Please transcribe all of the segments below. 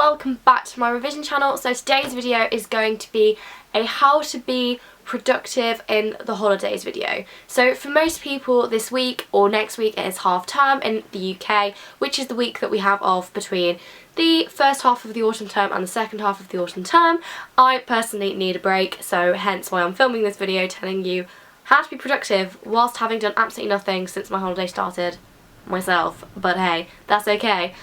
welcome back to my revision channel. So today's video is going to be a how to be productive in the holidays video. So for most people this week or next week it is half term in the UK, which is the week that we have off between the first half of the autumn term and the second half of the autumn term. I personally need a break, so hence why I'm filming this video telling you how to be productive whilst having done absolutely nothing since my holiday started myself, but hey, that's okay.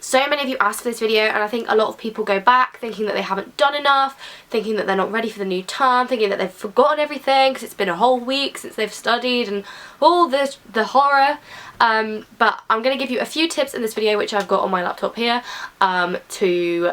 So many of you asked for this video, and I think a lot of people go back thinking that they haven't done enough, thinking that they're not ready for the new term, thinking that they've forgotten everything because it's been a whole week since they've studied and all this, the horror. But I'm going to give you a few tips in this video which I've got on my laptop here to,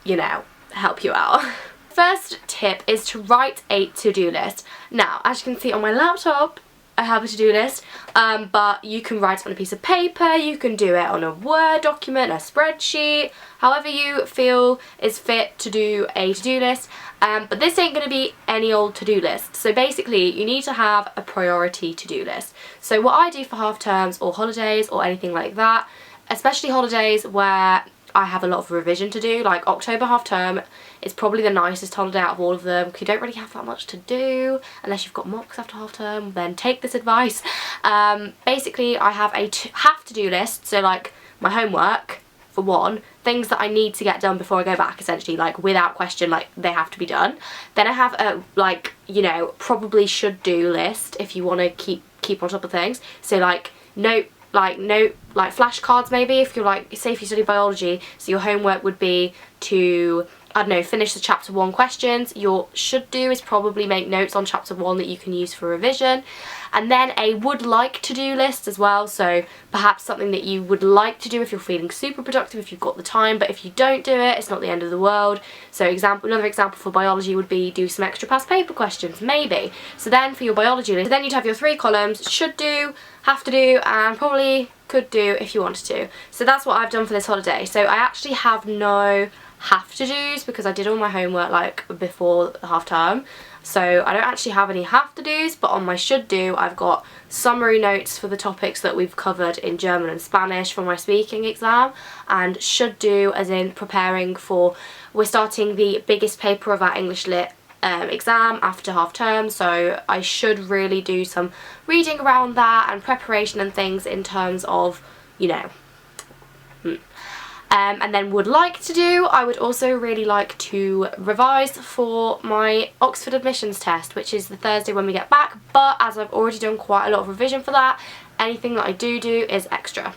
you know, help you out. First tip is to write a to-do list. Now, as you can see on my laptop, I have a to-do list, but you can write it on a piece of paper, you can do it on a Word document, a spreadsheet, however you feel is fit to do a to-do list. But this ain't going to be any old to-do list. So basically you need to have a priority to-do list. So what I do for half terms or holidays or anything like that, especially holidays where I have a lot of revision to do, like October half term is probably the nicest holiday out of all of them because you don't really have that much to do unless you've got mocks after half term. Then take this advice. Basically I have a have to do list, so like my homework for one, things that I need to get done before I go back, essentially, like without question, like they have to be done. Then I have a, like, you know, probably should do list if you want to keep on top of things. So like note flashcards, maybe, if you're like, say if you study biology, so your homework would be to, I don't know, finish the chapter 1 questions. Your should do is probably make notes on chapter 1 that you can use for revision. And then a would like to do list as well, so perhaps something that you would like to do if you're feeling super productive, if you've got the time, but if you don't do it, it's not the end of the world. So another example for biology would be do some extra past paper questions, maybe. So then for your biology list, then you'd have your 3 columns: should do, have to do, and probably could do if you wanted to. So that's what I've done for this holiday. So I actually have no have to do's because I did all my homework like before half term, so I don't actually have any have to do's. But on my should do, I've got summary notes for the topics that we've covered in German and Spanish for my speaking exam, and should do as in preparing for, we're starting the biggest paper of our English Lit exam after half term, so I should really do some reading around that and preparation and things in terms of, you know. And then would like to do, I would also really like to revise for my Oxford admissions test, which is the Thursday when we get back, but as I've already done quite a lot of revision for that, anything that I do is extra.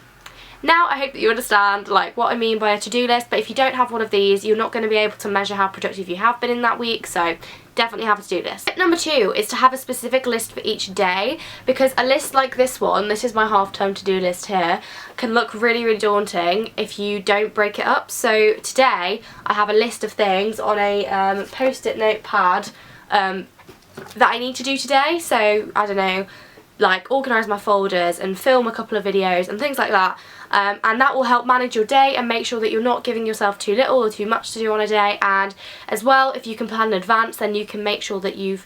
Now I hope that you understand like what I mean by a to-do list, but if you don't have one of these, you're not going to be able to measure how productive you have been in that week, so definitely have a to-do list. Tip number 2 is to have a specific list for each day, because a list like this one, this is my half-term to-do list here, can look really, really daunting if you don't break it up. So today I have a list of things on a post-it notepad that I need to do today. So I don't know, like organise my folders and film a couple of videos and things like that, and that will help manage your day and make sure that you're not giving yourself too little or too much to do on a day. And as well, if you can plan in advance, then you can make sure that you've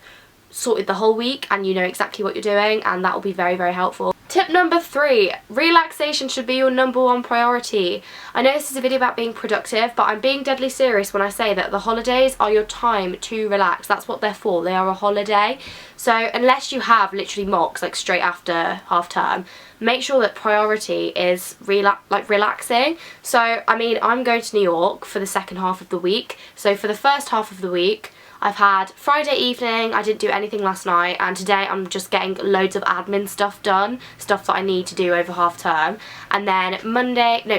sorted the whole week and you know exactly what you're doing, and that will be very, very helpful. Tip number 3, relaxation should be your #1 priority. I know this is a video about being productive, but I'm being deadly serious when I say that the holidays are your time to relax. That's what they're for. They are a holiday. So unless you have literally mocks like straight after half term, make sure that priority is relaxing. So I mean, I'm going to New York for the second half of the week. So for the first half of the week, I've had Friday evening, I didn't do anything last night, and today I'm just getting loads of admin stuff done, stuff that I need to do over half term. And then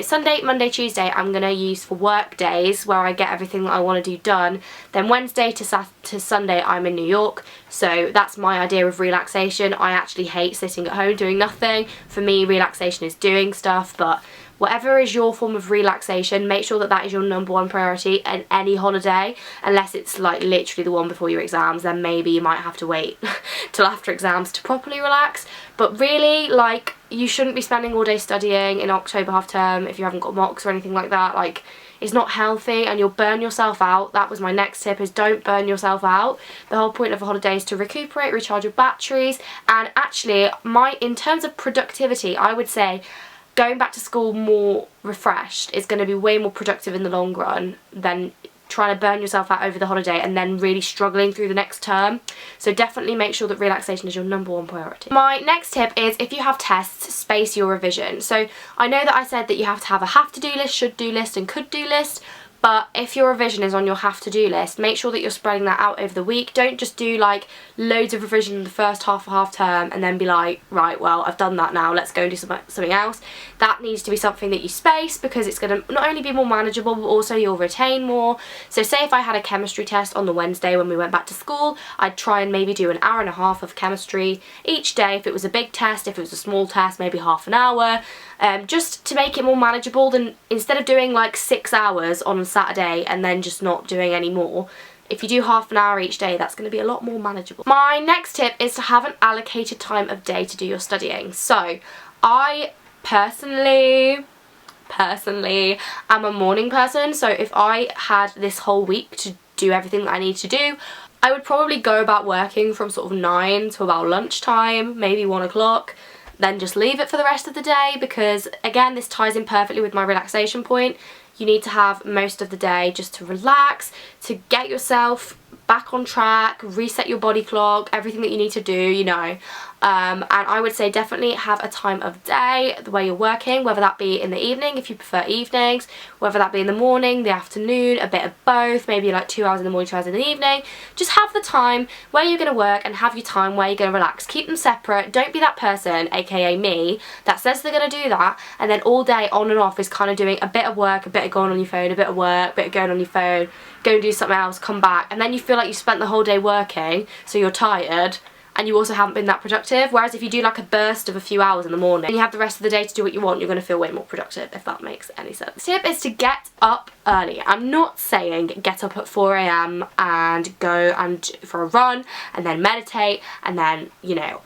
Sunday, Monday, Tuesday I'm going to use for work days where I get everything that I want to do done. Then Wednesday to Sunday I'm in New York, so that's my idea of relaxation. I actually hate sitting at home doing nothing. For me, relaxation is doing stuff, but whatever is your form of relaxation, make sure that that is your #1 priority in any holiday, unless it's like literally the one before your exams, then maybe you might have to wait till after exams to properly relax. But really, like, you shouldn't be spending all day studying in October half term if you haven't got mocks or anything like that. Like, it's not healthy and you'll burn yourself out. That was my next tip, is don't burn yourself out. The whole point of a holiday is to recuperate, recharge your batteries, and actually in terms of productivity, I would say going back to school more refreshed is going to be way more productive in the long run than trying to burn yourself out over the holiday and then really struggling through the next term. So definitely make sure that relaxation is your #1 priority. My next tip is, if you have tests, space your revision. So I know that I said that you have to have a have to do list, should do list and could do list, but if your revision is on your have to do list, make sure that you're spreading that out over the week. Don't just do like loads of revision in the first half of half term and then be like, right, well, I've done that now, let's go and do something else. That needs to be something that you space, because it's going to not only be more manageable, but also you'll retain more. So say if I had a chemistry test on the Wednesday when we went back to school, I'd try and maybe do an hour and a half of chemistry each day. If it was a big test, if it was a small test, maybe half an hour, just to make it more manageable, than instead of doing like 6 hours on a Saturday and then just not doing any more. If you do half an hour each day, that's going to be a lot more manageable. My next tip is to have an allocated time of day to do your studying. So I personally am a morning person, so if I had this whole week to do everything that I need to do, I would probably go about working from sort of 9 to about lunchtime, maybe 1 o'clock, then just leave it for the rest of the day, because again, this ties in perfectly with my relaxation point. You need to have most of the day just to relax, to get yourself back on track, reset your body clock, everything that you need to do, you know. And I would say definitely have a time of day where you're working, whether that be in the evening if you prefer evenings, whether that be in the morning, the afternoon, a bit of both, maybe like 2 hours in the morning, 2 hours in the evening. Just have the time where you're going to work and have your time where you're going to relax. Keep them separate. Don't be that person, aka me, that says they're going to do that and then all day on and off is kind of doing a bit of work, a bit of going on your phone, a bit of work, a bit of going on your phone, go and do something else, come back, and then you feel like you spent the whole day working, so you're tired, and you also haven't been that productive. Whereas if you do like a burst of a few hours in the morning and you have the rest of the day to do what you want, you're going to feel way more productive, if that makes any sense. Tip is to get up early. I'm not saying get up at 4 AM and go and for a run and then meditate and then, you know,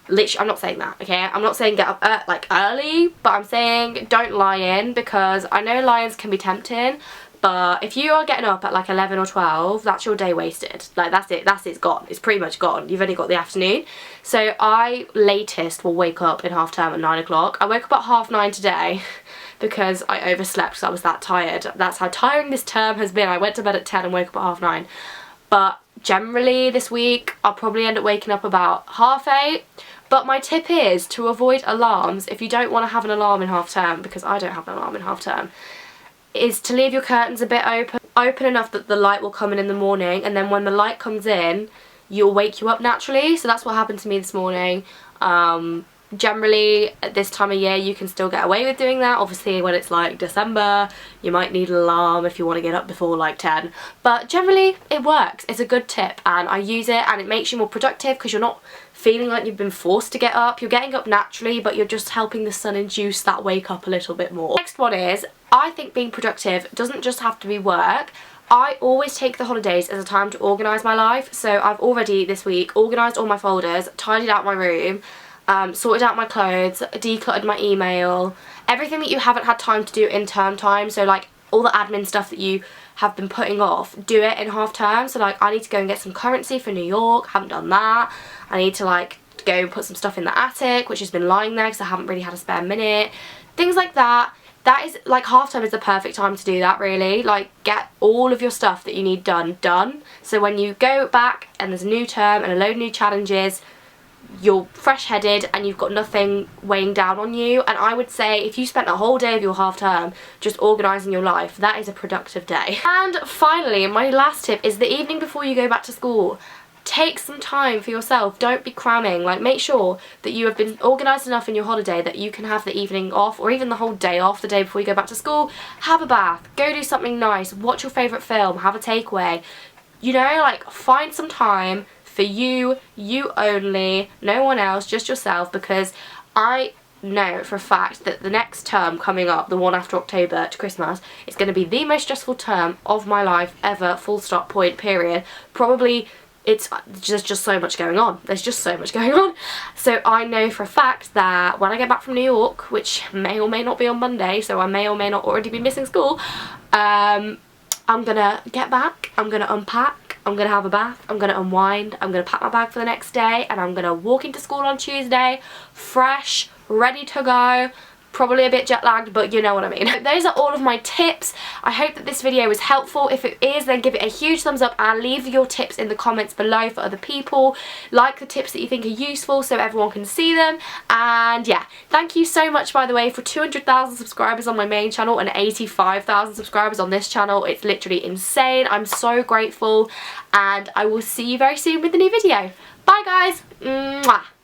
literally, I'm not saying that, okay? I'm not saying get up like early, but I'm saying don't lie in, because I know lions can be tempting. But if you are getting up at like 11 or 12, that's your day wasted. Like it's gone. It's pretty much gone. You've only got the afternoon. So I latest will wake up in half term at 9 o'clock. I woke up at 9:30 today because I overslept because I was that tired. That's how tiring this term has been. I went to bed at 10 and woke up at 9:30. But generally this week I'll probably end up waking up about 7:30. But my tip is to avoid alarms if you don't want to have an alarm in half term, because I don't have an alarm in half term, is to leave your curtains a bit open enough that the light will come in the morning, and then when the light comes in you'll wake you up naturally. So that's what happened to me this morning. Generally at this time of year you can still get away with doing that. Obviously when it's like December you might need an alarm if you want to get up before like 10, but generally it works. It's a good tip and I use it, and it makes you more productive because you're not feeling like you've been forced to get up. You're getting up naturally, but you're just helping the sun induce that wake up a little bit more. Next one is, I think being productive doesn't just have to be work. I always take the holidays as a time to organise my life. So I've already this week organised all my folders, tidied out my room, sorted out my clothes, decluttered my email, everything that you haven't had time to do in term time. So like all the admin stuff that you have been putting off, do it in half term. So like I need to go and get some currency for New York, haven't done that. I need to like go and put some stuff in the attic, which has been lying there because I haven't really had a spare minute. Things like that. That is like half term is the perfect time to do that, really. Like get all of your stuff that you need done. So when you go back and there's a new term and a load of new challenges, you're fresh-headed and you've got nothing weighing down on you. And I would say if you spent a whole day of your half term just organising your life, that is a productive day. And finally, my last tip is the evening before you go back to school. Take some time for yourself. Don't be cramming. Like make sure that you have been organised enough in your holiday that you can have the evening off, or even the whole day off, the day before you go back to school. Have a bath, go do something nice, watch your favourite film, have a takeaway. You know, like find some time for you only, no one else, just yourself, because I know for a fact that the next term coming up, the one after October to Christmas, is going to be the most stressful term of my life ever, full stop, point, period. Probably it's just so much going on. There's just so much going on. So I know for a fact that when I get back from New York, which may or may not be on Monday, so I may or may not already be missing school, I'm gonna get back, I'm gonna unpack, I'm gonna have a bath, I'm gonna unwind, I'm gonna pack my bag for the next day, and I'm gonna walk into school on Tuesday fresh, ready to go, probably a bit jet lagged, but you know what I mean. Those are all of my tips. I hope that this video was helpful. If it is, then give it a huge thumbs up and leave your tips in the comments below for other people. Like the tips that you think are useful so everyone can see them. And yeah, thank you so much, by the way, for 200,000 subscribers on my main channel and 85,000 subscribers on this channel. It's literally insane. I'm so grateful, and I will see you very soon with a new video. Bye guys. Mwah.